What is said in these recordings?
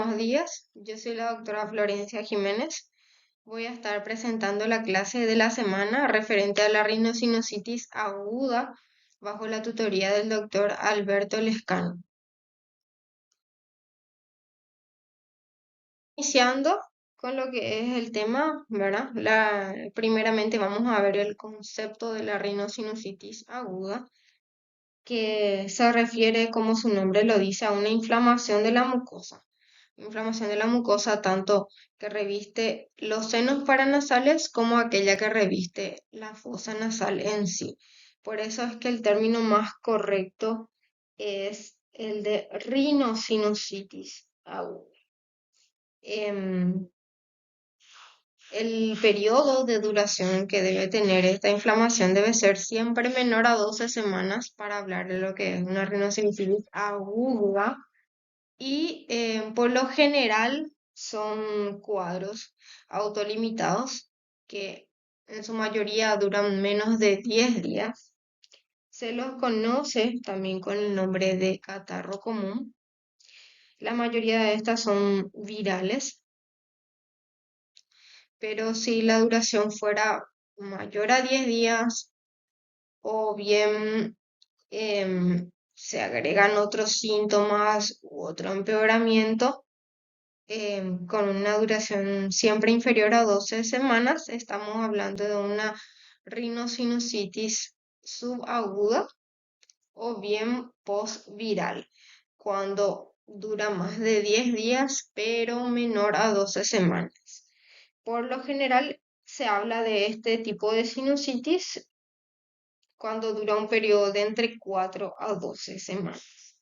Buenos días, yo soy la doctora Florencia Jiménez. Voy a estar presentando la clase de la semana referente a la rinosinusitis aguda bajo la tutoría del doctor Alberto Lescano. Iniciando con lo que es el tema, ¿verdad? Primeramente vamos a ver el concepto de la rinosinusitis aguda, que se refiere, como su nombre lo dice, a una inflamación de la mucosa. Inflamación de la mucosa tanto que reviste los senos paranasales como aquella que reviste la fosa nasal en sí. Por eso es que el término más correcto es el de rinosinusitis aguda. Em, el periodo de duración que debe tener esta inflamación debe ser siempre menor a 12 semanas para hablar de lo que es una rinosinusitis aguda. Y por lo general son cuadros autolimitados que en su mayoría duran menos de 10 días. Se los conoce también con el nombre de catarro común. La mayoría de estas son virales, pero si la duración fuera mayor a 10 días o bien se agregan otros síntomas u otro empeoramiento, con una duración siempre inferior a 12 semanas, estamos hablando de una rinosinusitis subaguda o bien postviral, cuando dura más de 10 días, pero menor a 12 semanas. Por lo general, se habla de este tipo de sinusitis cuando dura un periodo de entre 4 a 12 semanas.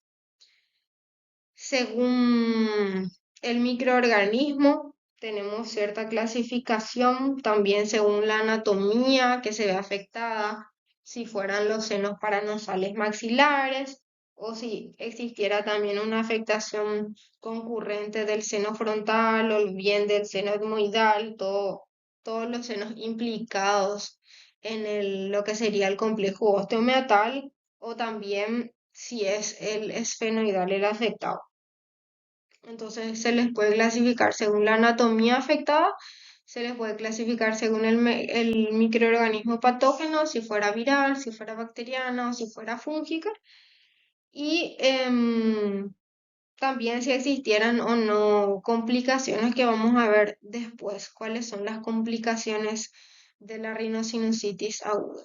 Según el microorganismo, tenemos cierta clasificación, también según la anatomía que se ve afectada, si fueran los senos paranasales maxilares o si existiera también una afectación concurrente del seno frontal o bien del seno etmoidal, todos los senos implicados en lo que sería el complejo osteomeatal o también si es el esfenoidal el afectado. Entonces se les puede clasificar según la anatomía afectada, se les puede clasificar según el microorganismo patógeno, si fuera viral, si fuera bacteriano, si fuera fúngica, y también si existieran o no complicaciones que vamos a ver después, cuáles son las complicaciones de la rinosinusitis aguda.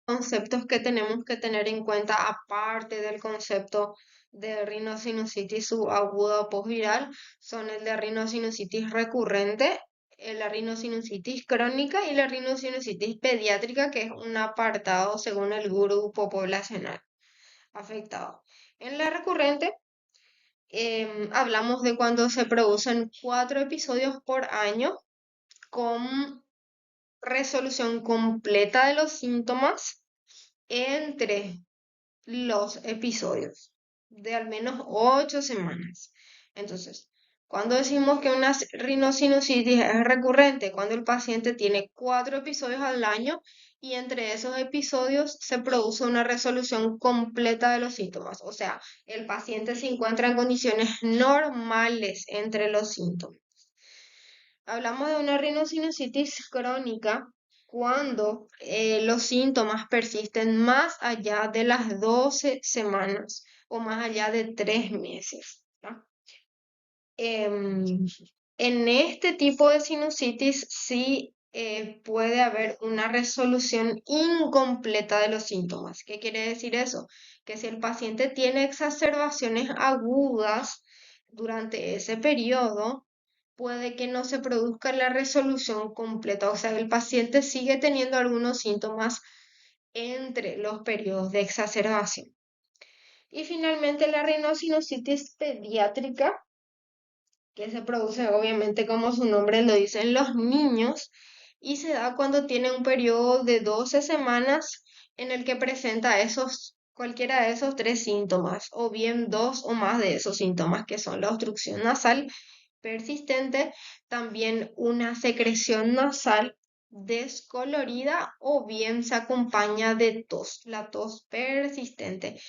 Conceptos que tenemos que tener en cuenta aparte del concepto de rinosinusitis subaguda o postviral son el de rinosinusitis recurrente, la rinosinusitis crónica y la rinosinusitis pediátrica, que es un apartado según el grupo poblacional afectado. En la recurrente hablamos de cuando se producen 4 episodios por año con resolución completa de los síntomas entre los episodios de al menos 8 semanas. Entonces, cuando decimos que una rinosinusitis es recurrente, cuando el paciente tiene 4 episodios al año y entre esos episodios se produce una resolución completa de los síntomas. O sea, el paciente se encuentra en condiciones normales entre los síntomas. Hablamos de una rinosinusitis crónica cuando los síntomas persisten más allá de las 12 semanas o más allá de 3 meses. ¿No? En este tipo de sinusitis sí puede haber una resolución incompleta de los síntomas. ¿Qué quiere decir eso? Que si el paciente tiene exacerbaciones agudas durante ese periodo, puede que no se produzca la resolución completa. O sea, el paciente sigue teniendo algunos síntomas entre los periodos de exacerbación. Y finalmente la rinosinusitis pediátrica, que se produce obviamente como su nombre lo dice en los niños y se da cuando tiene un periodo de 12 semanas en el que presenta cualquiera de esos 3 síntomas o bien 2 o más de esos síntomas que son la obstrucción nasal persistente, también una secreción nasal descolorida o bien se acompaña de tos, la tos persistente.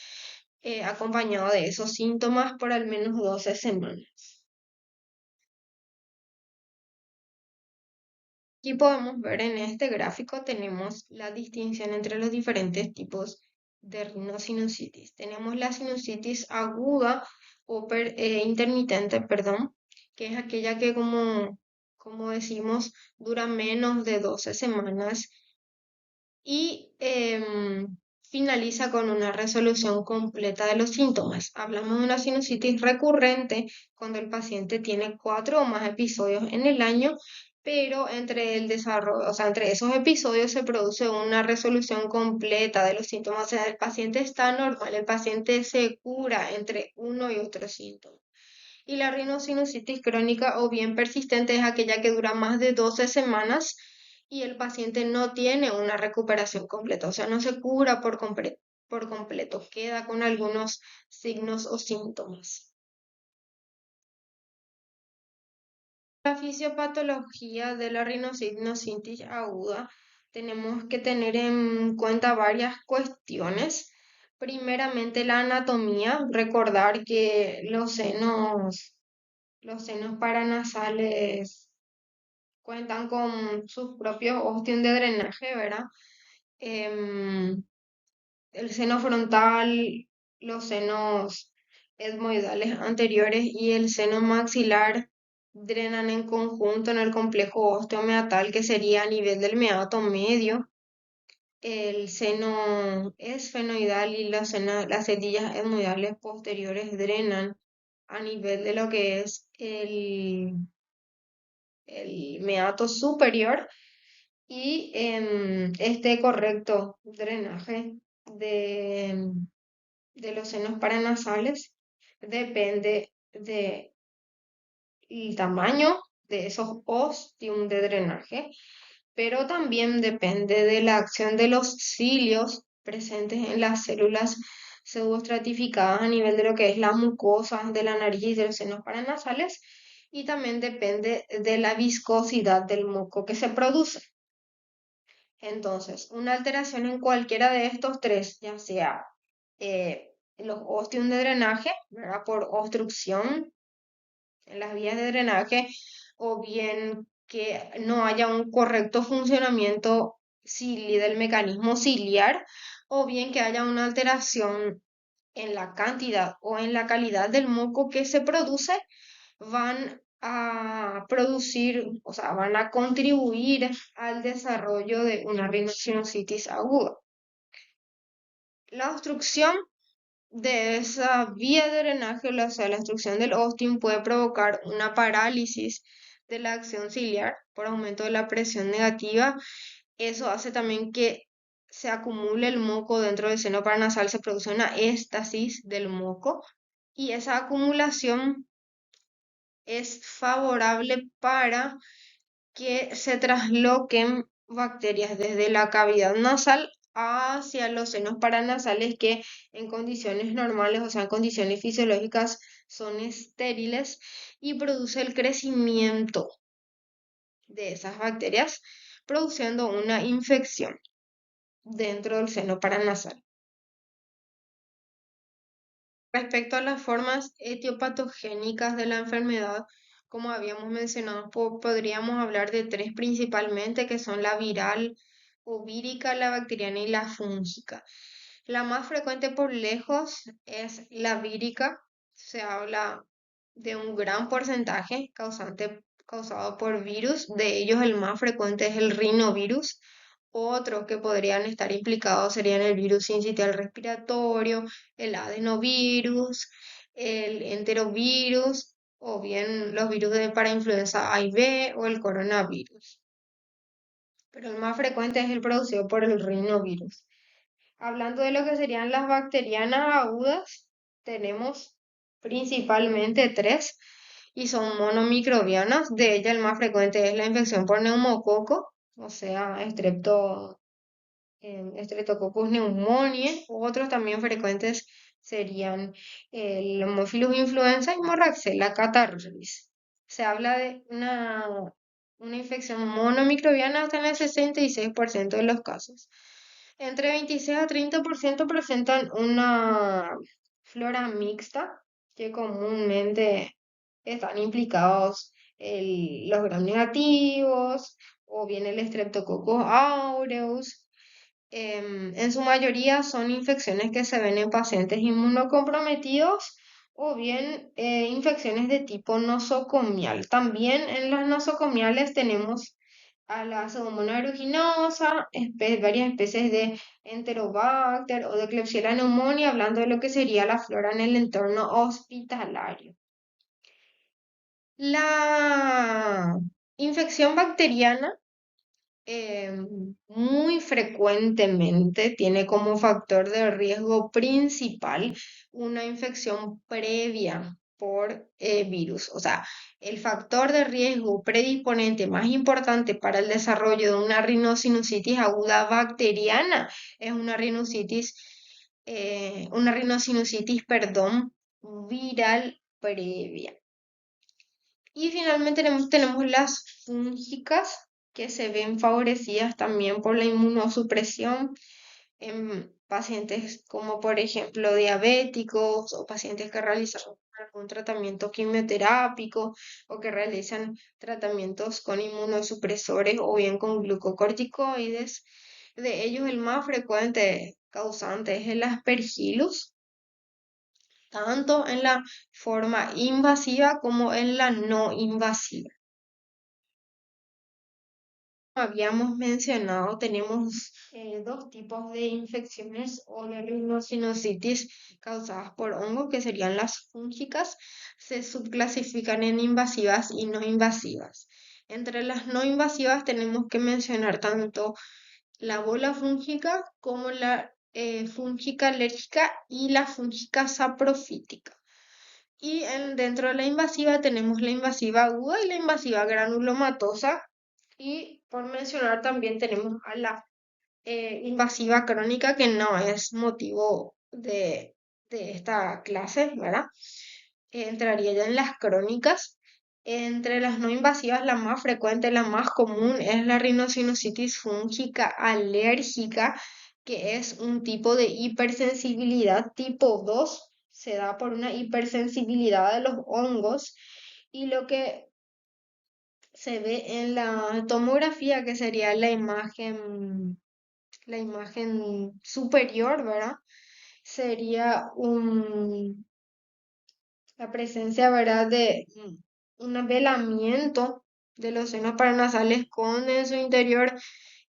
acompañado de esos síntomas por al menos 12 semanas. Aquí podemos ver en este gráfico, tenemos la distinción entre los diferentes tipos de rinosinusitis. Tenemos la sinusitis aguda o intermitente, perdón, que es aquella que, como decimos, dura menos de 12 semanas y finaliza con una resolución completa de los síntomas. Hablamos de una sinusitis recurrente cuando el paciente tiene 4 o más episodios en el año, pero entre el desarrollo, o sea, entre esos episodios se produce una resolución completa de los síntomas. O sea, el paciente está normal, el paciente se cura entre uno y otro síntoma. Y la rinosinusitis crónica o bien persistente es aquella que dura más de 12 semanas y el paciente no tiene una recuperación completa, o sea, no se cura por completo, queda con algunos signos o síntomas. La fisiopatología de la rinosinusitis aguda tenemos que tener en cuenta varias cuestiones. Primeramente, la anatomía, recordar que los senos paranasales cuentan con sus propios ostium de drenaje, ¿verdad? Em, el seno frontal, los senos etmoidales anteriores y el seno maxilar drenan en conjunto en el complejo osteomeatal que sería a nivel del meato medio. El seno esfenoidal y las setillas etmoidales posteriores drenan a nivel de lo que es el meato superior y este correcto drenaje de los senos paranasales depende del tamaño de esos ostium de drenaje, pero también depende de la acción de los cilios presentes en las células pseudoestratificadas a nivel de lo que es la mucosa de la nariz y de los senos paranasales, y también depende de la viscosidad del moco que se produce. Entonces, una alteración en cualquiera de estos tres, ya sea los ostium de drenaje, ¿verdad? Por obstrucción en las vías de drenaje, o bien que no haya un correcto funcionamiento del mecanismo ciliar, o bien que haya una alteración en la cantidad o en la calidad del moco que se produce, van a producir, o sea, van a contribuir al desarrollo de una rinosinusitis aguda. La obstrucción de esa vía de drenaje, o sea, la obstrucción del ostium puede provocar una parálisis de la acción ciliar por aumento de la presión negativa. Eso hace también que se acumule el moco dentro del seno paranasal, se produce una éstasis del moco y esa acumulación es favorable para que se trasloquen bacterias desde la cavidad nasal hacia los senos paranasales que en condiciones normales, o sea, en condiciones fisiológicas, son estériles y produce el crecimiento de esas bacterias, produciendo una infección dentro del seno paranasal. Respecto a las formas etiopatogénicas de la enfermedad, como habíamos mencionado, podríamos hablar de tres principalmente, que son la viral o vírica, la bacteriana y la fúngica. La más frecuente por lejos es la vírica. Se habla de un gran porcentaje causado por virus. De ellos el más frecuente es el rinovirus. Otros que podrían estar implicados serían el virus sincitial respiratorio, el adenovirus, el enterovirus o bien los virus para influenza A y B o el coronavirus. Pero el más frecuente es el producido por el rinovirus. Hablando de lo que serían las bacterianas agudas, tenemos principalmente tres y son monomicrobianas. De ellas el más frecuente es la infección por neumococo, o sea, Streptococcus pneumoniae. Otros también frecuentes serían el Haemophilus influenza y Moraxella catarrhalis. Se habla de una infección monomicrobiana hasta en el 66% de los casos. Entre 26 a 30% presentan flora mixta, que comúnmente están implicados los gram negativos o bien el Streptococcus aureus. En su mayoría son infecciones que se ven en pacientes inmunocomprometidos o bien infecciones de tipo nosocomial. También en las nosocomiales tenemos a la Pseudomonas aeruginosa, varias especies de Enterobacter o de Klebsiella pneumoniae, hablando de lo que sería la flora en el entorno hospitalario. La infección bacteriana muy frecuentemente tiene como factor de riesgo principal una infección previa por virus. O sea, el factor de riesgo predisponente más importante para el desarrollo de una rinosinusitis aguda bacteriana es una rinosinusitis, perdón, viral previa. Y finalmente tenemos las fúngicas que se ven favorecidas también por la inmunosupresión en pacientes como por ejemplo diabéticos o pacientes que realizan algún tratamiento quimioterápico o que realizan tratamientos con inmunosupresores o bien con glucocorticoides. De ellos el más frecuente causante es el Aspergillus, tanto en la forma invasiva como en la no invasiva. Habíamos mencionado, tenemos dos tipos de infecciones o de rhinosinusitis causadas por hongos, que serían las fúngicas. Se subclasifican en invasivas y no invasivas. Entre las no invasivas tenemos que mencionar tanto la bola fúngica como la fúngica alérgica y la fúngica saprofítica. Y dentro de la invasiva tenemos la invasiva aguda y la invasiva granulomatosa. Y por mencionar también tenemos a la invasiva crónica, que no es motivo de esta clase, ¿verdad? Entraría ya en las crónicas. Entre las no invasivas, la más frecuente, la más común es la rinosinusitis fúngica alérgica, que es un tipo de hipersensibilidad tipo 2. Se da por una hipersensibilidad de los hongos y lo que se ve en la tomografía, que sería la imagen superior, ¿verdad? Sería la presencia, ¿verdad?, de un velamiento de los senos paranasales con en su interior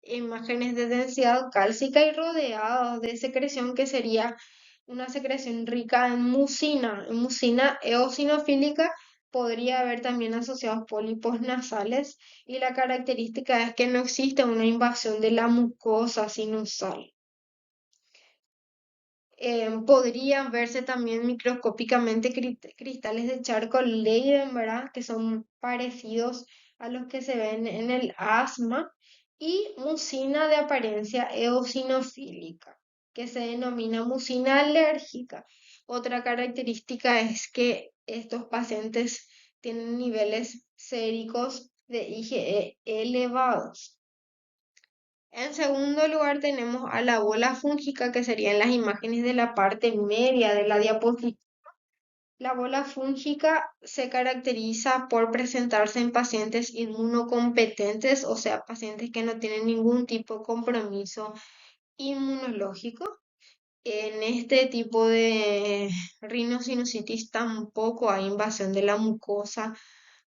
imágenes de densidad cálcica y rodeados de secreción que sería una secreción rica en mucina eosinofílica. Podría haber también asociados pólipos nasales y la característica es que no existe una invasión de la mucosa sinusal. Podrían verse también microscópicamente cristales de Charcot-Leyden, ¿verdad? Que son parecidos a los que se ven en el asma, y mucina de apariencia eosinofílica, que se denomina mucina alérgica. Otra característica es que estos pacientes tienen niveles séricos de IgE elevados. En segundo lugar tenemos a la bola fúngica, que serían las imágenes de la parte media de la diapositiva. La bola fúngica se caracteriza por presentarse en pacientes inmunocompetentes, o sea, pacientes que no tienen ningún tipo de compromiso inmunológico. En este tipo de rinosinusitis tampoco hay invasión de la mucosa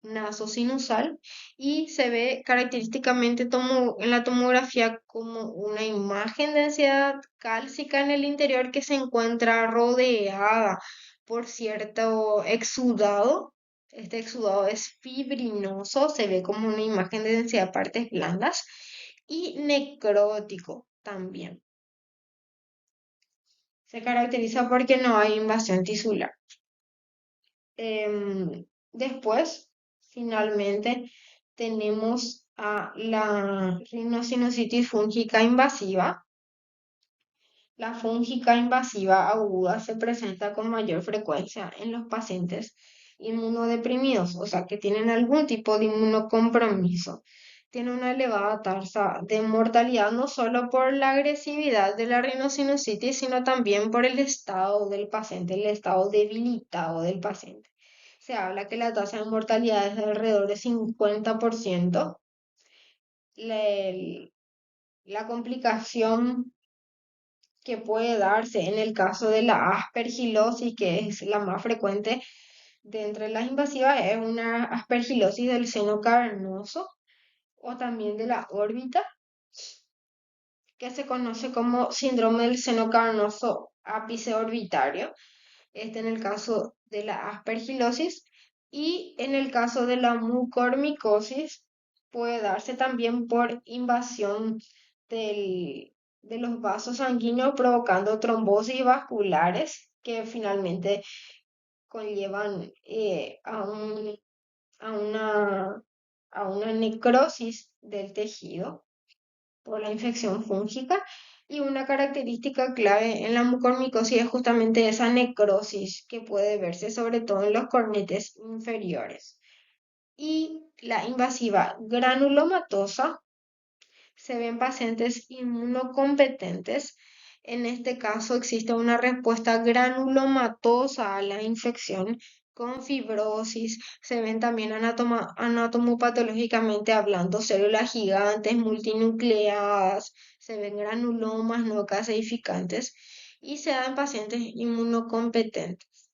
nasosinusal y se ve característicamente en la tomografía como una imagen de densidad cálcica en el interior que se encuentra rodeada por cierto exudado. Este exudado es fibrinoso, se ve como una imagen de densidad de partes blandas y necrótico también. Se caracteriza porque no hay invasión tisular. Después, finalmente, tenemos a la rinosinusitis fúngica invasiva. La fúngica invasiva aguda se presenta con mayor frecuencia en los pacientes inmunodeprimidos, o sea, que tienen algún tipo de inmunocompromiso. tiene una elevada tasa de mortalidad no solo por la agresividad de la rinosinusitis, sino también por el estado del paciente, el estado debilitado del paciente. Se habla que la tasa de mortalidad es de alrededor de 50%. La, la complicación que puede darse en el caso de la aspergilosis, que es la más frecuente de entre las invasivas, es una aspergilosis del seno cavernoso o también de la órbita, que se conoce como síndrome del seno carnoso ápice orbitario, este en el caso de la aspergilosis, y en el caso de la mucormicosis puede darse también por invasión de los vasos sanguíneos provocando trombosis vasculares que finalmente conllevan a una, a una necrosis del tejido por la infección fúngica. Y una característica clave en la mucormicosis es justamente esa necrosis que puede verse sobre todo en los cornetes inferiores. Y la invasiva granulomatosa se ven pacientes inmunocompetentes. En este caso existe una respuesta granulomatosa a la infección con fibrosis. Se ven también anatomopatológicamente hablando células gigantes multinucleadas. Se ven granulomas no caseificantes y se dan pacientes inmunocompetentes.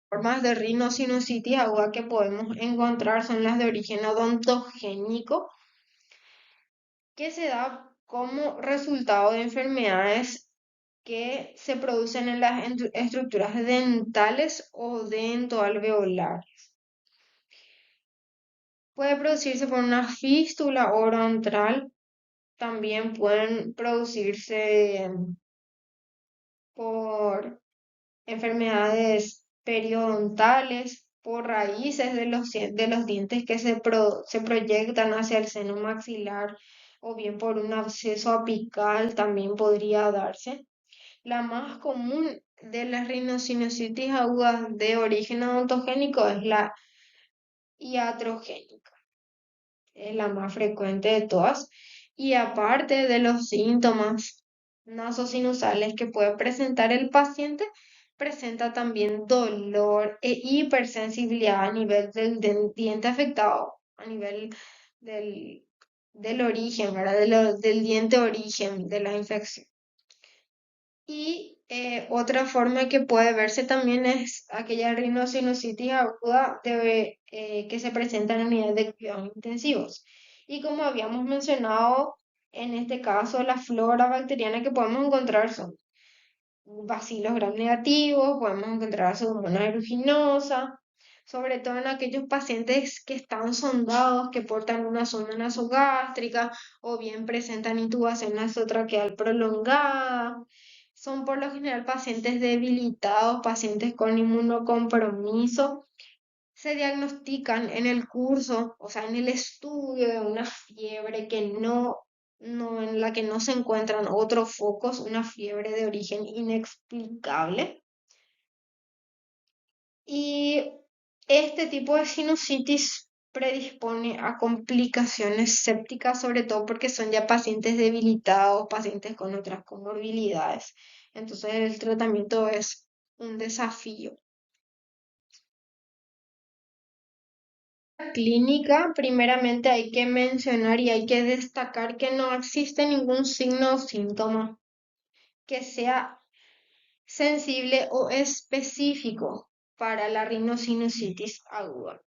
Formas de rinosinusitis aguda que podemos encontrar son las de origen odontogénico, que se da como resultado de enfermedades que se producen en las estructuras dentales o dentoalveolares. Puede producirse por una fístula oroventral, también pueden producirse por enfermedades periodontales, por raíces de los dientes que se proyectan hacia el seno maxilar, o bien por un absceso apical también podría darse. La más común de las rinosinusitis agudas de origen odontogénico es la iatrogénica, es la más frecuente de todas. Y aparte de los síntomas nasosinusales que puede presentar el paciente, presenta también dolor e hipersensibilidad a nivel del diente afectado, a nivel del, del origen, ¿verdad? Del diente origen de la infección. Y otra forma que puede verse también es aquella rinosinusitis aguda que se presenta en unidades de cuidados intensivos. Y como habíamos mencionado, en este caso la flora bacteriana que podemos encontrar son bacilos gram negativos, podemos encontrar Pseudomonas aeruginosa, sobre todo en aquellos pacientes que están sondados, que portan una sonda nasogástrica o bien presentan intubación nasotraqueal prolongada. Son por lo general pacientes debilitados, pacientes con inmunocompromiso. Se diagnostican en el curso, o sea, en el estudio de una fiebre en la que no se encuentran otros focos, una fiebre de origen inexplicable. Y este tipo de sinusitis predispone a complicaciones sépticas, sobre todo porque son ya pacientes debilitados, pacientes con otras comorbilidades. Entonces el tratamiento es un desafío. Clínica, primeramente hay que mencionar y hay que destacar que no existe ningún signo o síntoma que sea sensible o específico para la rinosinusitis aguda.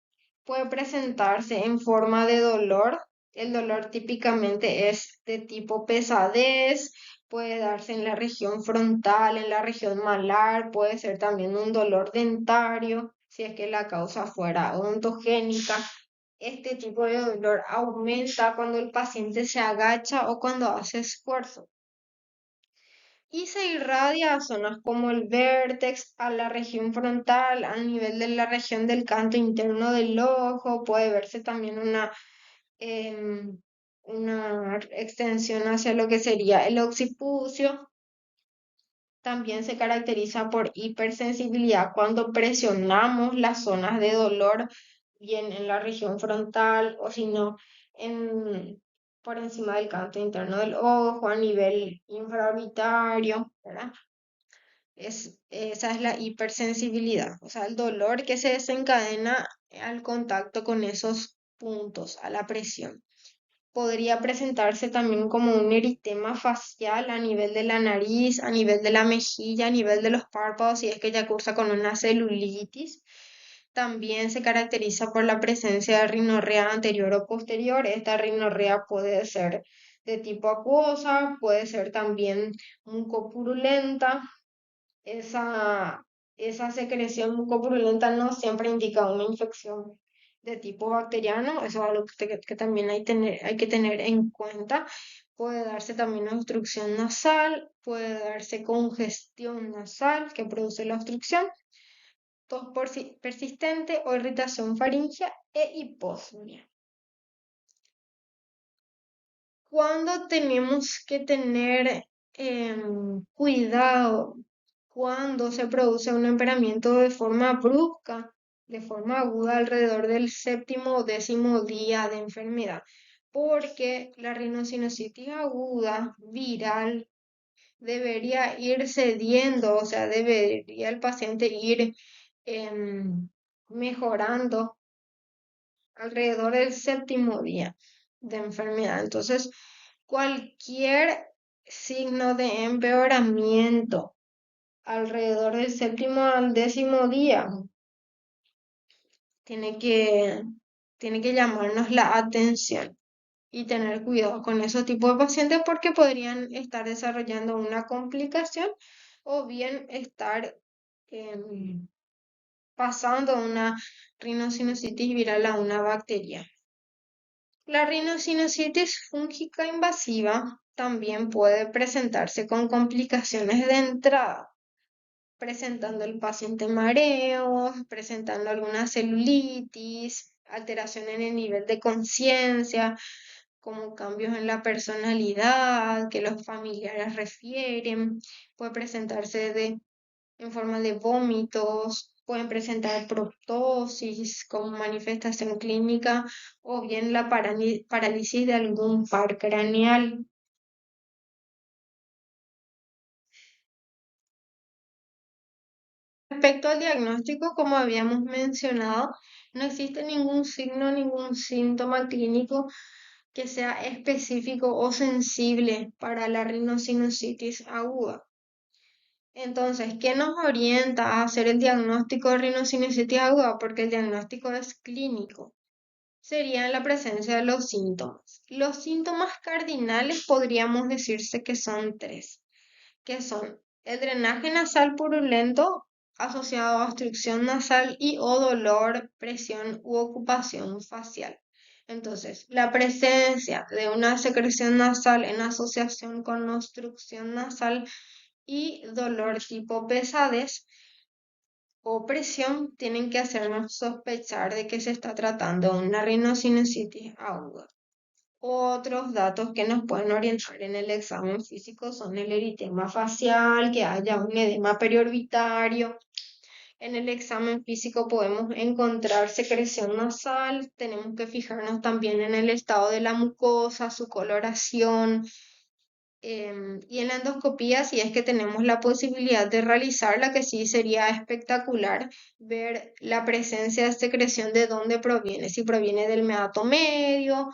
Puede presentarse en forma de dolor. El dolor típicamente es de tipo pesadez, puede darse en la región frontal, en la región malar, puede ser también un dolor dentario, si es que la causa fuera odontogénica. Este tipo de dolor aumenta cuando el paciente se agacha o cuando hace esfuerzo y se irradia a zonas como el vértex, a la región frontal, al nivel de la región del canto interno del ojo. Puede verse también una extensión hacia lo que sería el occipucio. También se caracteriza por hipersensibilidad cuando presionamos las zonas de dolor bien en la región frontal o si no por encima del canto interno del ojo, a nivel infraorbitario, ¿verdad? Esa es la hipersensibilidad, o sea, el dolor que se desencadena al contacto con esos puntos, a la presión. Podría presentarse también como un eritema facial a nivel de la nariz, a nivel de la mejilla, a nivel de los párpados, si es que ya cursa con una celulitis. También se caracteriza por la presencia de rinorrea anterior o posterior. Esta rinorrea puede ser de tipo acuosa, puede ser también mucopurulenta. Esa, esa secreción mucopurulenta no siempre indica una infección de tipo bacteriano, eso es algo que también hay que tener en cuenta. Puede darse también obstrucción nasal, puede darse congestión nasal que produce la obstrucción, tos persistente o irritación faríngea e hiposmia. ¿Cuándo tenemos que tener cuidado? Cuando se produce un empeoramiento de forma brusca, de forma aguda alrededor del séptimo o décimo día de enfermedad, porque la rinosinusitis aguda viral debería ir cediendo, o sea, debería el paciente ir mejorando alrededor del séptimo día de enfermedad. Entonces, cualquier signo de empeoramiento alrededor del séptimo al décimo día tiene que, tiene que llamarnos la atención y tener cuidado con esos tipos de pacientes porque podrían estar desarrollando una complicación o bien estar em, pasando una rinosinusitis viral a una bacteria. La rinosinusitis fúngica invasiva también puede presentarse con complicaciones de entrada, presentando el paciente mareos, presentando alguna celulitis, alteración en el nivel de conciencia, como cambios en la personalidad que los familiares refieren, puede presentarse en forma de vómitos, pueden presentar proptosis como manifestación clínica o bien la parálisis de algún par craneal. Respecto al diagnóstico, como habíamos mencionado, no existe ningún signo, ningún síntoma clínico que sea específico o sensible para la rinosinusitis aguda. Entonces, ¿qué nos orienta a hacer el diagnóstico de rinosinusitis aguda? Porque el diagnóstico es clínico. Sería la presencia de los síntomas. Los síntomas cardinales podríamos decirse que son tres, que son el drenaje nasal purulento asociado a obstrucción nasal y o dolor, presión u ocupación facial. Entonces, la presencia de una secreción nasal en asociación con obstrucción nasal y dolor tipo pesadez o presión tienen que hacernos sospechar de que se está tratando de una rinosinusitis aguda. Otros datos que nos pueden orientar en el examen físico son el eritema facial, que haya un edema periorbitario. En el examen físico podemos encontrar secreción nasal, tenemos que fijarnos también en el estado de la mucosa, su coloración, y en la endoscopía, si es que tenemos la posibilidad de realizarla, que sí sería espectacular ver la presencia de secreción de dónde proviene, si proviene del meato medio,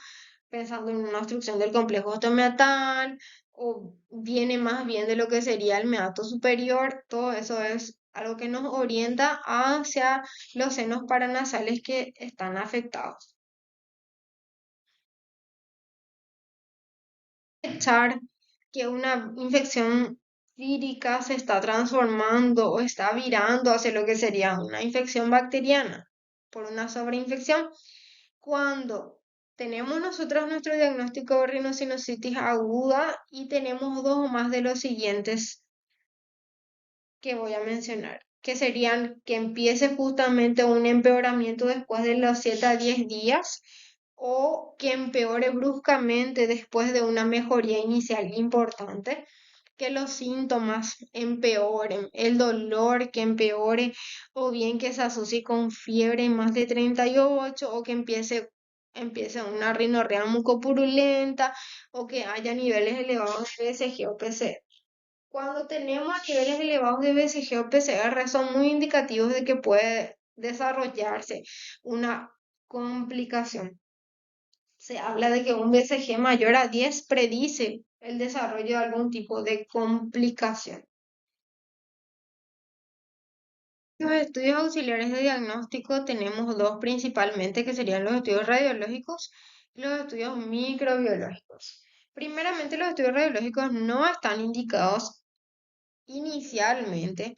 pensando en una obstrucción del complejo osteomeatal, o viene más bien de lo que sería el meato superior. Todo eso es algo que nos orienta hacia los senos paranasales que están afectados. Sospechar que una infección vírica se está transformando o está virando hacia lo que sería una infección bacteriana por una sobreinfección. Cuando tenemos nosotros nuestro diagnóstico de rinosinusitis aguda y tenemos dos o más de los siguientes que voy a mencionar, que serían que empiece justamente un empeoramiento después de los 7 a 10 días o que empeore bruscamente después de una mejoría inicial importante. que los síntomas empeoren, el dolor que empeore, o bien que se asocie con fiebre más de 38, o que empiece una rinorrea mucopurulenta, o que haya niveles elevados de BCG o PCR. Cuando tenemos niveles elevados de BCG o PCR son muy indicativos de que puede desarrollarse una complicación. Se habla de que un BCG mayor a 10 predice el desarrollo de algún tipo de complicación. Los estudios auxiliares de diagnóstico tenemos dos principalmente, que serían los estudios radiológicos y los estudios microbiológicos. Primeramente, los estudios radiológicos no están indicados inicialmente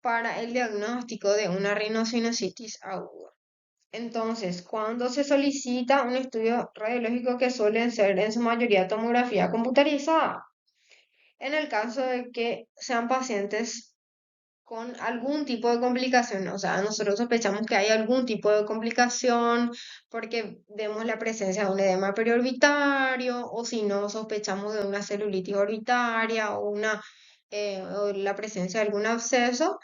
para el diagnóstico de una rinocinositis aguda. Entonces, cuando se solicita un estudio radiológico, que suelen ser en su mayoría tomografía computarizada, en el caso de que sean pacientes con algún tipo de complicación, o sea, nosotros sospechamos que hay algún tipo de complicación porque vemos la presencia de un edema periorbitario, o si no, sospechamos de una celulitis orbitaria o la presencia de algún absceso,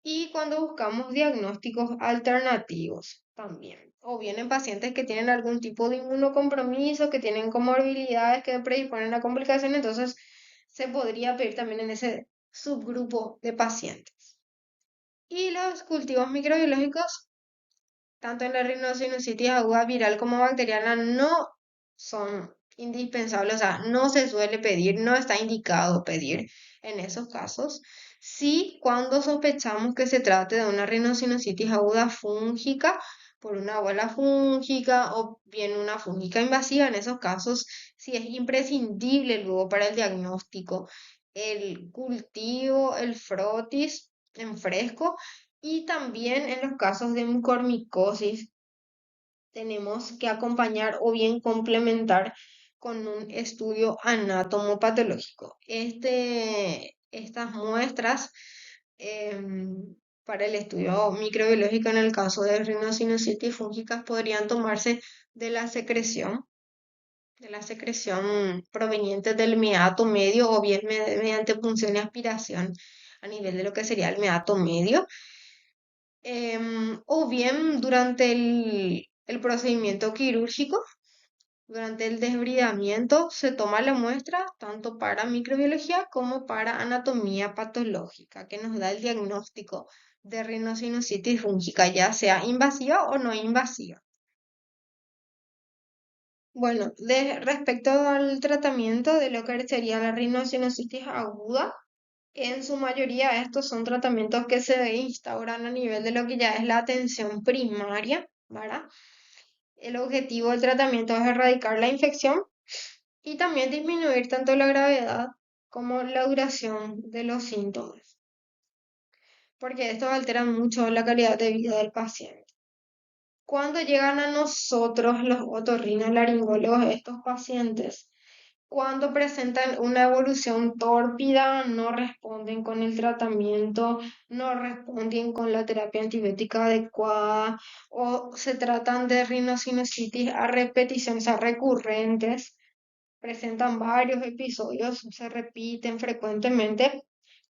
y cuando buscamos diagnósticos alternativos también. O bien en pacientes que tienen algún tipo de inmunocompromiso, que tienen comorbilidades que predisponen a complicaciones, entonces se podría pedir también en ese subgrupo de pacientes. Y los cultivos microbiológicos, tanto en la rhinosinusitis aguda viral como bacteriana, no son indispensables, o sea, no se suele pedir, no está indicado pedir en esos casos. Sí, cuando sospechamos que se trate de una rhinosinusitis aguda fúngica, por una bola fúngica o bien una fúngica invasiva, en esos casos sí es imprescindible luego para el diagnóstico el cultivo, el frotis en fresco, y también en los casos de mucormicosis tenemos que acompañar o bien complementar con un estudio anatomopatológico. Estas muestras para el estudio microbiológico en el caso de rinosinusitis fúngicas podrían tomarse de de la secreción proveniente del meato medio, o bien mediante punción y aspiración a nivel de lo que sería el meato medio, o bien durante el procedimiento quirúrgico. Durante el desbridamiento se toma la muestra tanto para microbiología como para anatomía patológica, que nos da el diagnóstico de rinosinusitis fúngica, ya sea invasiva o no invasiva. Bueno, respecto al tratamiento de lo que sería la rinosinusitis aguda, en su mayoría estos son tratamientos que se instauran a nivel de lo que ya es la atención primaria, ¿verdad? El objetivo del tratamiento es erradicar la infección y también disminuir tanto la gravedad como la duración de los síntomas, porque estos alteran mucho la calidad de vida del paciente. Cuando llegan a nosotros los otorrinolaringólogos, estos pacientes, cuando presentan una evolución tórpida, no responden con el tratamiento, no responden con la terapia antibiótica adecuada, o se tratan de rinosinusitis a repeticiones, a recurrentes, presentan varios episodios, se repiten frecuentemente.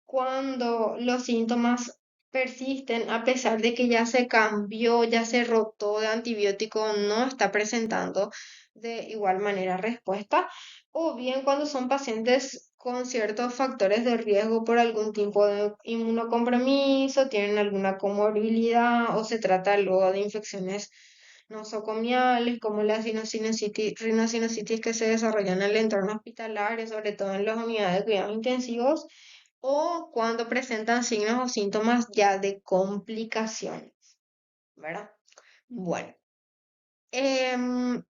Cuando los síntomas persisten, a pesar de que ya se cambió, ya se rotó de antibiótico, no está presentando de igual manera respuesta, o bien cuando son pacientes con ciertos factores de riesgo por algún tipo de inmunocompromiso, tienen alguna comorbilidad, o se trata luego de infecciones nosocomiales como la rinosinusitis que se desarrollan en el entorno hospitalario, sobre todo en las unidades de cuidados intensivos, o cuando presentan signos o síntomas ya de complicaciones, ¿verdad? Bueno, em,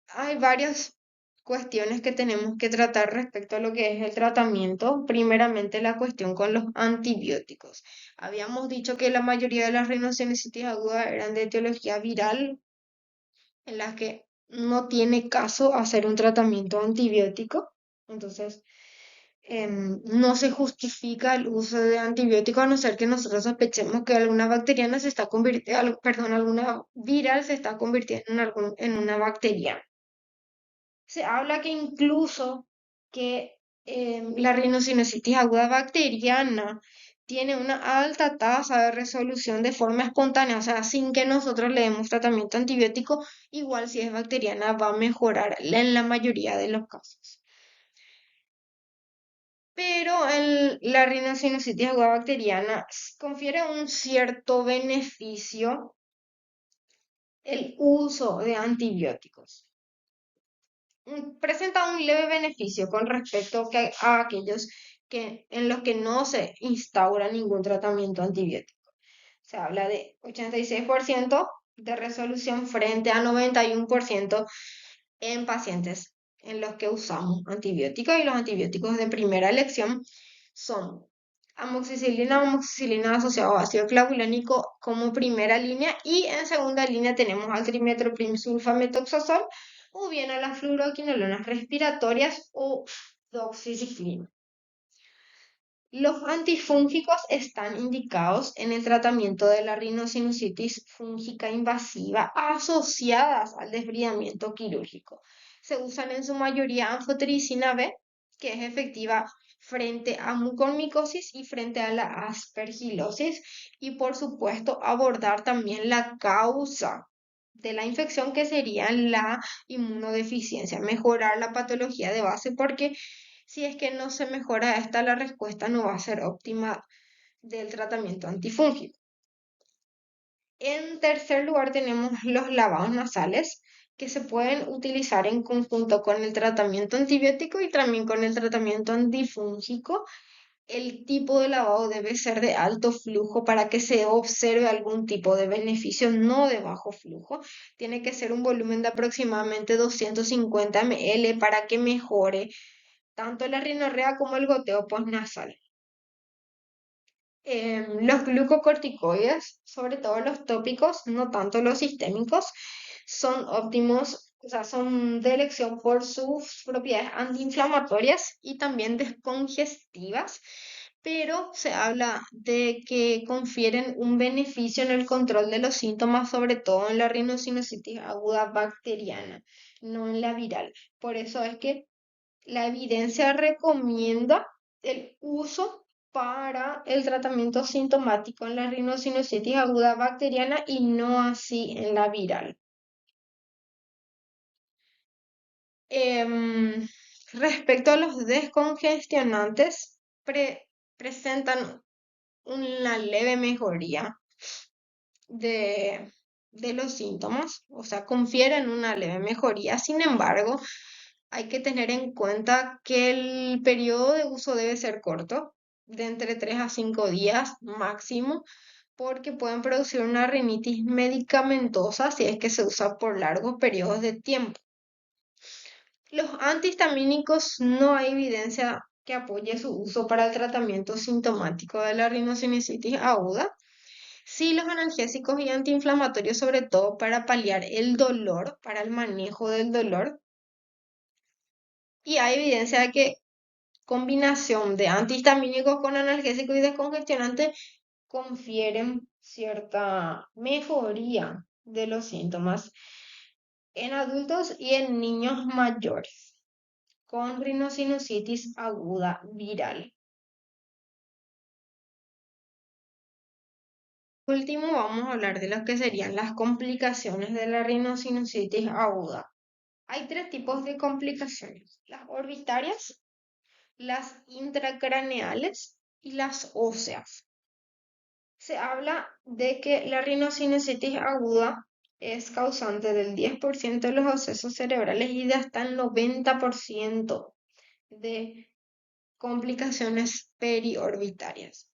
hay varias cuestiones que tenemos que tratar respecto a lo que es el tratamiento. Primeramente, la cuestión con los antibióticos. Habíamos dicho que la mayoría de las rinocinesitis agudas eran de etiología viral, en las que no tiene caso hacer un tratamiento antibiótico. Entonces, no se justifica el uso de antibióticos a no ser que nosotros sospechemos que alguna bacteriana se está convirtiendo, perdón, alguna viral se está convirtiendo en una bacteriana. Se habla que incluso que La rinosinusitis aguda bacteriana tiene una alta tasa de resolución de forma espontánea, o sea, sin que nosotros le demos tratamiento antibiótico, igual si es bacteriana va a mejorar en la mayoría de los casos. Pero la rinosinusitis aguda bacteriana confiere un cierto beneficio el uso de antibióticos. Presenta un leve beneficio con respecto a aquellos en los que no se instaura ningún tratamiento antibiótico. Se habla de 86% de resolución frente a 91% en pacientes en los que usamos antibióticos, y los antibióticos de primera elección son amoxicilina asociado a ácido clavulánico como primera línea, y en segunda línea tenemos al trimethoprim sulfamethoxazol o bien a las fluoroquinolonas respiratorias o doxiciclina. Los antifúngicos están indicados en el tratamiento de la rinosinusitis fúngica invasiva asociadas al desbridamiento quirúrgico. Se usan en su mayoría anfotericina B, que es efectiva frente a mucormicosis y frente a la aspergilosis, y por supuesto abordar también la causa de la infección, que sería la inmunodeficiencia, mejorar la patología de base, porque si es que no se mejora esta, la respuesta no va a ser óptima del tratamiento antifúngico. En tercer lugar tenemos los lavados nasales, que se pueden utilizar en conjunto con el tratamiento antibiótico y también con el tratamiento antifúngico. El tipo de lavado debe ser de alto flujo para que se observe algún tipo de beneficio, no de bajo flujo. Tiene que ser un volumen de aproximadamente 250 ml para que mejore tanto la rinorrea como el goteo postnasal. Los glucocorticoides, sobre todo los tópicos, no tanto los sistémicos, son óptimos, o sea, son de elección por sus propiedades antiinflamatorias y también descongestivas, pero se habla de que confieren un beneficio en el control de los síntomas, sobre todo en la rinosinusitis aguda bacteriana, no en la viral. Por eso es que la evidencia recomienda el uso para el tratamiento sintomático en la rinosinusitis aguda bacteriana y no así en la viral. Em, Respecto a los descongestionantes, presentan una leve mejoría de, de los síntomas, o sea, confieren una leve mejoría. Sin embargo, hay que tener en cuenta que el periodo de uso debe ser corto, de entre 3 a 5 días máximo, porque pueden producir una rinitis medicamentosa si es que se usa por largos periodos de tiempo. Los antihistamínicos, no hay evidencia que apoye su uso para el tratamiento sintomático de la rinosinusitis aguda. Sí, los analgésicos y antiinflamatorios, sobre todo para paliar el dolor, para el manejo del dolor. Y hay evidencia de que combinación de antihistamínicos con analgésicos y descongestionantes confieren cierta mejoría de los síntomas en adultos y en niños mayores con rinosinusitis aguda viral. Último, vamos a hablar de lo que serían las complicaciones de la rinosinusitis aguda. Hay tres tipos de complicaciones: las orbitarias, las intracraneales y las óseas. Se habla de que la rinosinusitis aguda es causante del 10% de los abscesos cerebrales y de hasta el 90% de complicaciones periorbitarias.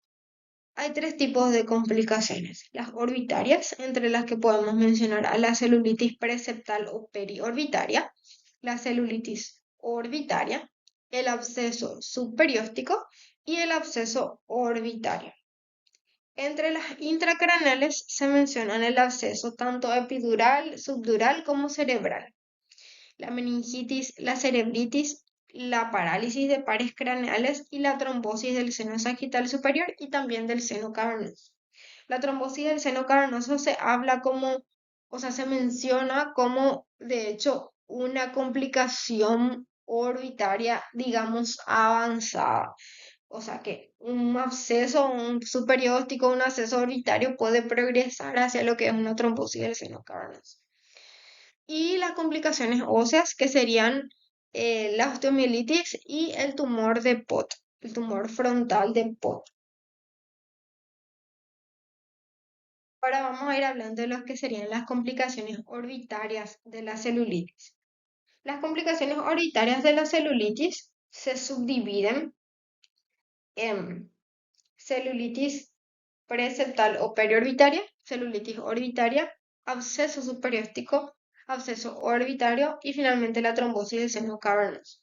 Hay tres tipos de complicaciones: las orbitarias, entre las que podemos mencionar a la celulitis preseptal o periorbitaria, la celulitis orbitaria, el absceso subperióstico y el absceso orbitario. Entre las intracraneales se mencionan el absceso tanto epidural, subdural como cerebral, la meningitis, la cerebritis, la parálisis de pares craneales y la trombosis del seno sagital superior y también del seno cavernoso. La trombosis del seno cavernoso se habla como, o sea, se menciona como, de hecho, una complicación orbitaria, digamos, avanzada. O sea que un absceso, un superióstico, un acceso orbitario puede progresar hacia lo que es una trombosis del seno cavernoso. Y las complicaciones óseas, que serían la osteomielitis y el tumor de Pott, el tumor frontal de Pott. Ahora vamos a ir hablando de lo que serían las complicaciones orbitarias de la celulitis. Las complicaciones orbitarias de la celulitis se subdividen en celulitis preseptal o periorbitaria, celulitis orbitaria, absceso superióstico, absceso orbitario y finalmente la trombosis del seno cavernoso.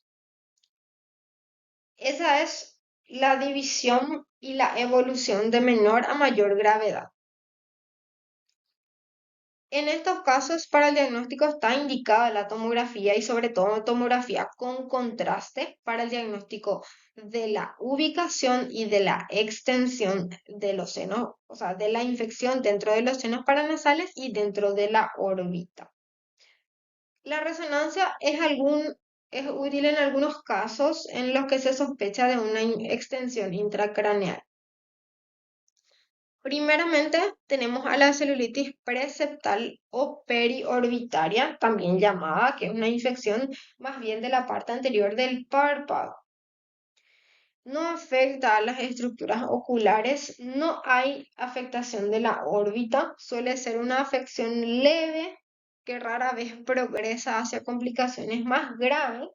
Esa es la división y la evolución de menor a mayor gravedad. En estos casos, para el diagnóstico está indicada la tomografía y sobre todo tomografía con contraste para el diagnóstico de la ubicación y de la extensión de los senos, o sea, de la infección dentro de los senos paranasales y dentro de la órbita. La resonancia es útil en algunos casos en los que se sospecha de una extensión intracraneal. Primeramente tenemos a la celulitis preseptal o periorbitaria, también llamada, que es una infección más bien de la parte anterior del párpado. No afecta a las estructuras oculares, no hay afectación de la órbita, suele ser una afección leve que rara vez progresa hacia complicaciones más graves.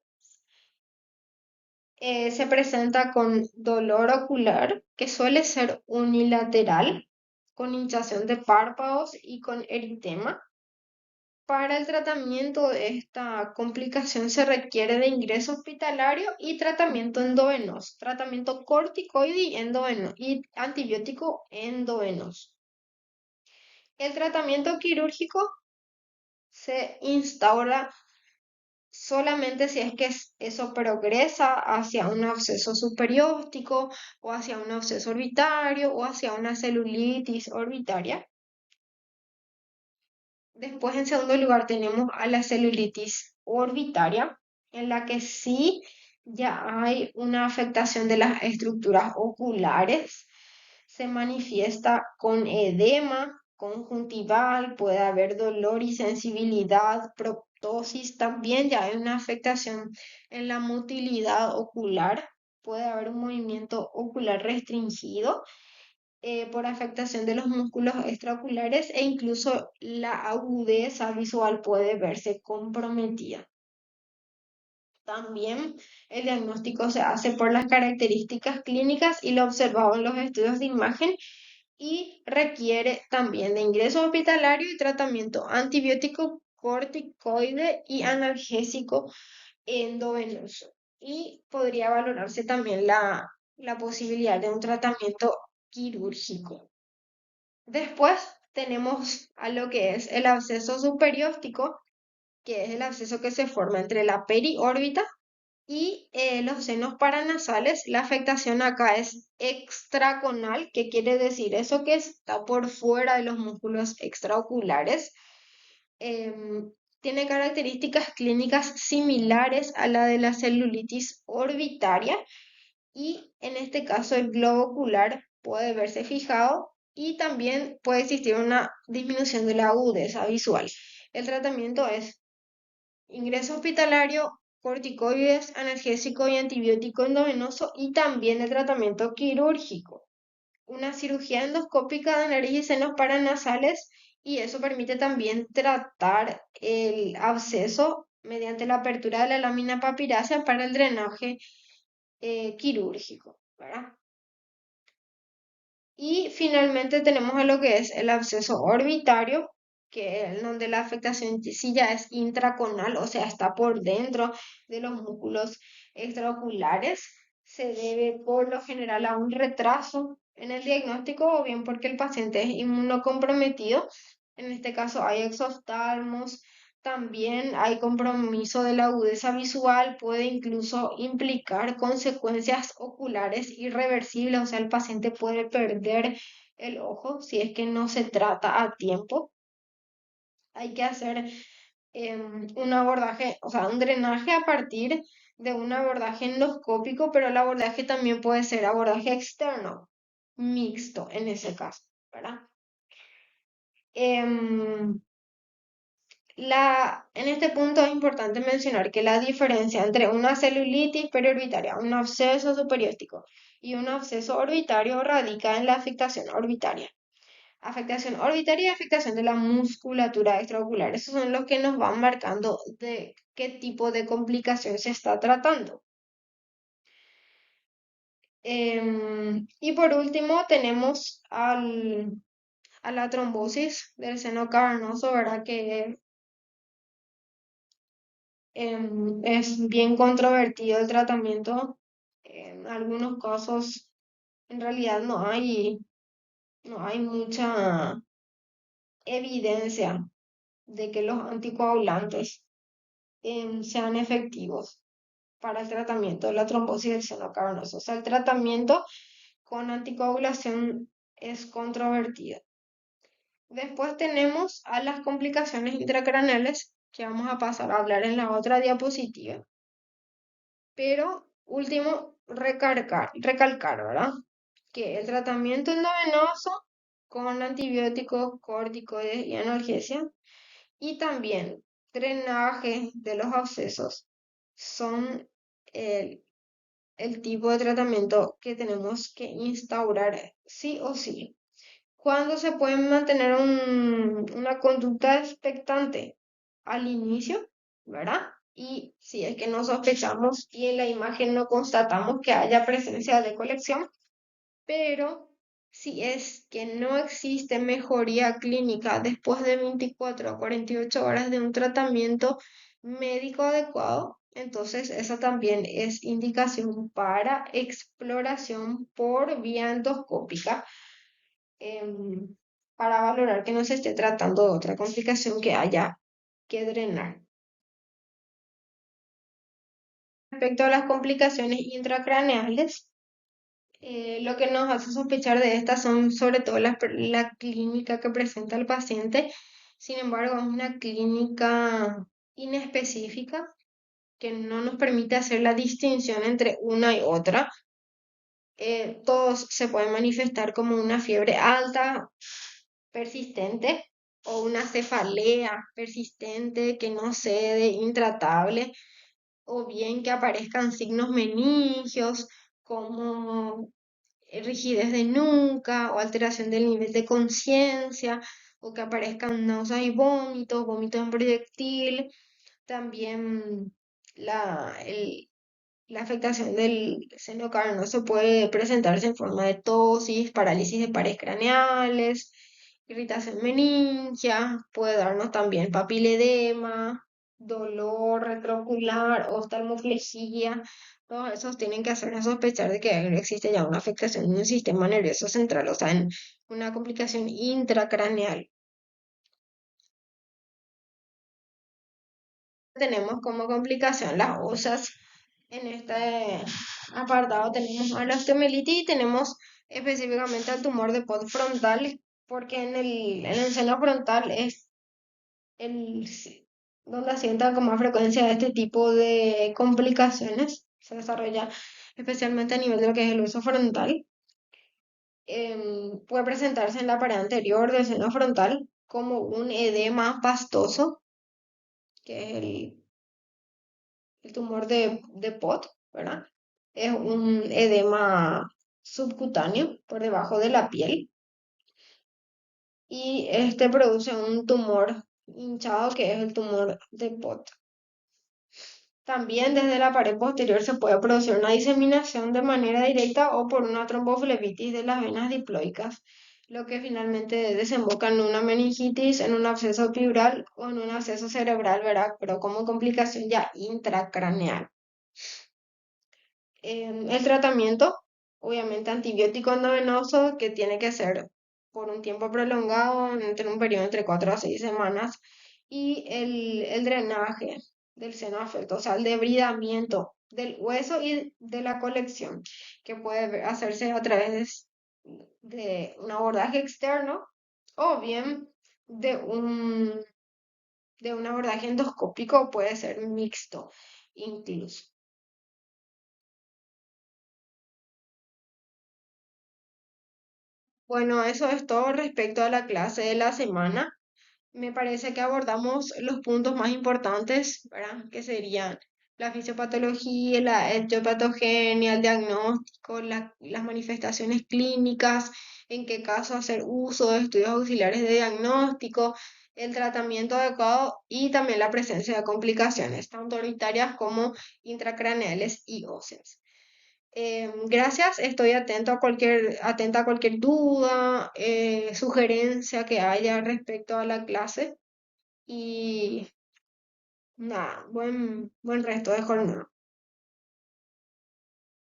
Se presenta con dolor ocular, que suele ser unilateral, con hinchazón de párpados y con eritema. Para el tratamiento de esta complicación se requiere de ingreso hospitalario y tratamiento endovenoso, tratamiento corticoide y antibiótico endovenoso. El tratamiento quirúrgico se instaura solamente si es que eso progresa hacia un absceso superióstico o hacia un absceso orbitario o hacia una celulitis orbitaria. Después, en segundo lugar, tenemos a la celulitis orbitaria, en la que sí ya hay una afectación de las estructuras oculares. Se manifiesta con edema conjuntival, puede haber dolor y sensibilidad, proptosis, también ya hay una afectación en la motilidad ocular, puede haber un movimiento ocular restringido por afectación de los músculos extraoculares e incluso la agudeza visual puede verse comprometida. También el diagnóstico se hace por las características clínicas y lo observado en los estudios de imagen y requiere también de ingreso hospitalario y tratamiento antibiótico, corticoide y analgésico endovenoso. Y podría valorarse también la posibilidad de un tratamiento quirúrgico. Después tenemos a lo que es el absceso superióstico, que es el absceso que se forma entre la periórbita y los senos paranasales. La afectación acá es extraconal, que quiere decir eso que está por fuera de los músculos extraoculares. Tiene características clínicas similares a la de la celulitis orbitaria y en este caso el globo ocular puede verse fijado y también puede existir una disminución de la agudeza visual. El tratamiento es ingreso hospitalario, corticoides, analgésico y antibiótico endovenoso y también el tratamiento quirúrgico. Una cirugía endoscópica de nariz y senos paranasales y eso permite también tratar el absceso mediante la apertura de la lámina papirácea para el drenaje quirúrgico, ¿verdad? Y finalmente tenemos a lo que es el absceso orbitario, que es donde la afectación sí ya es intraconal, o sea, está por dentro de los músculos extraoculares. Se debe por lo general a un retraso en el diagnóstico o bien porque el paciente es inmunocomprometido. En este caso hay exoftalmos, también hay compromiso de la agudeza visual, puede incluso implicar consecuencias oculares irreversibles, o sea, el paciente puede perder el ojo si es que no se trata a tiempo. Hay que hacer un abordaje, o sea, un drenaje a partir de un abordaje endoscópico, pero el abordaje también puede ser abordaje externo, mixto en ese caso, ¿verdad? Em, en este punto es importante mencionar que la diferencia entre una celulitis periorbitaria, un absceso superióstico y un absceso orbitario radica en la afectación orbitaria y afectación de la musculatura extraocular. Esos son los que nos van marcando de qué tipo de complicación se está tratando. Y por último tenemos a la trombosis del seno cavernoso, ¿verdad? Que es bien controvertido el tratamiento. En algunos casos, en realidad no hay mucha evidencia de que los anticoagulantes sean efectivos para el tratamiento de la trombosis del seno cavernoso. O sea, el tratamiento con anticoagulación es controvertido. Después tenemos a las complicaciones intracraneales, que vamos a pasar a hablar en la otra diapositiva. Pero último, recalcar, ¿verdad? Que el tratamiento endovenoso con antibióticos, corticoides y analgesia y también drenaje de los abscesos son el, el tipo de tratamiento que tenemos que instaurar sí o sí. ¿Cuándo se puede mantener una conducta expectante? Al inicio, ¿verdad? Y si es que no sospechamos y en la imagen no constatamos que haya presencia de colección, pero si es que no existe mejoría clínica después de 24 a 48 horas de un tratamiento médico adecuado, entonces esa también es indicación para exploración por vía endoscópica, em, para valorar que no se esté tratando de otra complicación que haya que drenar. Respecto a las complicaciones intracraneales, lo que nos hace sospechar de estas son sobre todo la clínica que presenta el paciente. Sin embargo, es una clínica inespecífica que no nos permite hacer la distinción entre una y otra. Todos se pueden manifestar como una fiebre alta, persistente, o una cefalea persistente que no cede, intratable, o bien que aparezcan signos meningios como rigidez de nuca o alteración del nivel de conciencia, o que aparezcan náuseas y vómitos, vómitos en proyectil. También la afectación del seno cavernoso puede presentarse en forma de tosis, parálisis de paredes craneales, irritación meningia, puede darnos también papiledema, dolor retroocular, oftalmoplegia. Todos esos tienen que hacernos sospechar de que existe ya una afectación en el sistema nervioso central, o sea, en una complicación intracraneal. Tenemos como complicación las osas. En este apartado tenemos a la osteomielitis y tenemos específicamente al tumor de pod frontal, porque en el seno frontal es donde asienta con más frecuencia este tipo de complicaciones. Se desarrolla especialmente a nivel de lo que es el hueso frontal. Puede presentarse en la pared anterior del seno frontal como un edema pastoso, que es el tumor de Pot, ¿verdad? Es un edema subcutáneo por debajo de la piel y este produce un tumor hinchado que es el tumor de Pot. También desde la pared posterior se puede producir una diseminación de manera directa o por una tromboflebitis de las venas diploicas, lo que finalmente desemboca en una meningitis, en un absceso pleural o en un absceso cerebral, ¿verdad? Pero como complicación ya intracraneal. El tratamiento, obviamente antibiótico endovenoso, que tiene que ser por un tiempo prolongado, entre un periodo entre 4 a 6 semanas, y el drenaje del seno afecto, o sea, el debridamiento del hueso y de la colección, que puede hacerse a través de un abordaje externo o bien de de un abordaje endoscópico, puede ser mixto incluso. Bueno, eso es todo respecto a la clase de la semana. Me parece que abordamos los puntos más importantes, ¿verdad? Que serían la fisiopatología, la etiopatogenia, el diagnóstico, las manifestaciones clínicas, en qué caso hacer uso de estudios auxiliares de diagnóstico, el tratamiento adecuado y también la presencia de complicaciones, tanto hereditarias como intracraneales y óseas. Gracias, estoy atenta a cualquier duda, sugerencia que haya respecto a la clase y nada, buen resto de jornada.